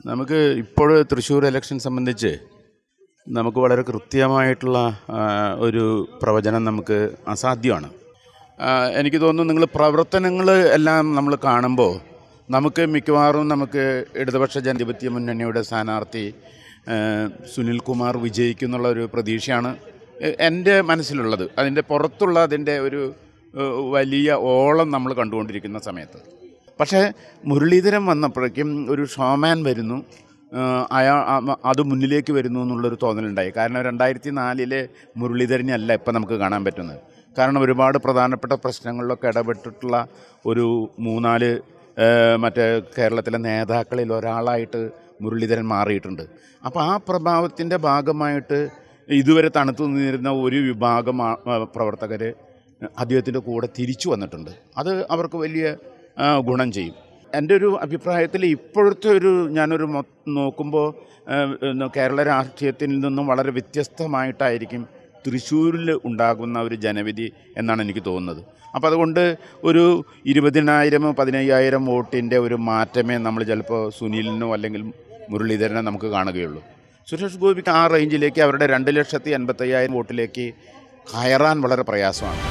നമുക്ക് ഇപ്പോൾ തൃശ്ശൂർ ഇലക്ഷൻ സംബന്ധിച്ച് നമുക്ക് വളരെ കൃത്യമായിട്ടുള്ള ഒരു പ്രവചനം നമുക്ക് അസാധ്യമാണ്. എനിക്ക് തോന്നുന്നു നിങ്ങൾ പ്രവർത്തനങ്ങൾ എല്ലാം നമ്മൾ കാണുമ്പോൾ നമുക്ക് മിക്കവാറും നമുക്ക് ഇടതുപക്ഷ ജനാധിപത്യ മുന്നണിയുടെ സ്ഥാനാർത്ഥി സുനിൽകുമാർ വിജയിക്കുന്നുള്ള ഒരു പ്രതീക്ഷയാണ് എൻ്റെ മനസ്സിലുള്ളത്. അതിൻ്റെ പുറത്തുള്ള അതിൻ്റെ ഒരു വലിയ ഓളം നമ്മൾ കണ്ടുകൊണ്ടിരിക്കുന്ന സമയത്ത്. പക്ഷേ മുരളീധരൻ വന്നപ്പോഴേക്കും ഒരു ഷോമാൻ വരുന്നു, അത് മുന്നിലേക്ക് വരുന്നു എന്നുള്ളൊരു തോന്നലുണ്ടായി. കാരണം 2004 മുരളീധരനെ അല്ല ഇപ്പം നമുക്ക് കാണാൻ പറ്റുന്നത്. കാരണം ഒരുപാട് പ്രധാനപ്പെട്ട പ്രശ്നങ്ങളിലൊക്കെ ഇടപെട്ടിട്ടുള്ള ഒരു 3-4 മറ്റേ കേരളത്തിലെ നേതാക്കളിൽ ഒരാളായിട്ട് മുരളീധരൻ മാറിയിട്ടുണ്ട്. അപ്പോൾ ആ പ്രഭാവത്തിൻ്റെ ഭാഗമായിട്ട് ഇതുവരെ തണുത്തു നിന്നിരുന്ന ഒരു വിഭാഗം പ്രവർത്തകർ അദ്ദേഹത്തിൻ്റെ കൂടെ തിരിച്ചു വന്നിട്ടുണ്ട്. അത് അവർക്ക് വലിയ ഗുണം ചെയ്യും. എൻ്റെ ഒരു അഭിപ്രായത്തിൽ ഇപ്പോഴത്തെ ഞാനൊരു നോക്കുമ്പോൾ കേരള രാഷ്ട്രീയത്തിൽ നിന്നും വളരെ വ്യത്യസ്തമായിട്ടായിരിക്കും തൃശ്ശൂരിൽ ഉണ്ടാകുന്ന ഒരു ജനവിധി എന്നാണ് എനിക്ക് തോന്നുന്നത്. അപ്പോൾ അതുകൊണ്ട് ഒരു 20,000-15,000 വോട്ടിൻ്റെ ഒരു മാറ്റമേ നമ്മൾ ചിലപ്പോൾ സുനിലിനോ അല്ലെങ്കിൽ മുരളീധരനോ നമുക്ക് കാണുകയുള്ളൂ. സുരേഷ് ഗോപിക്ക് ആ റേഞ്ചിലേക്ക് അവരുടെ 2,85,000 വോട്ടിലേക്ക് കയറാൻ വളരെ പ്രയാസമാണ്.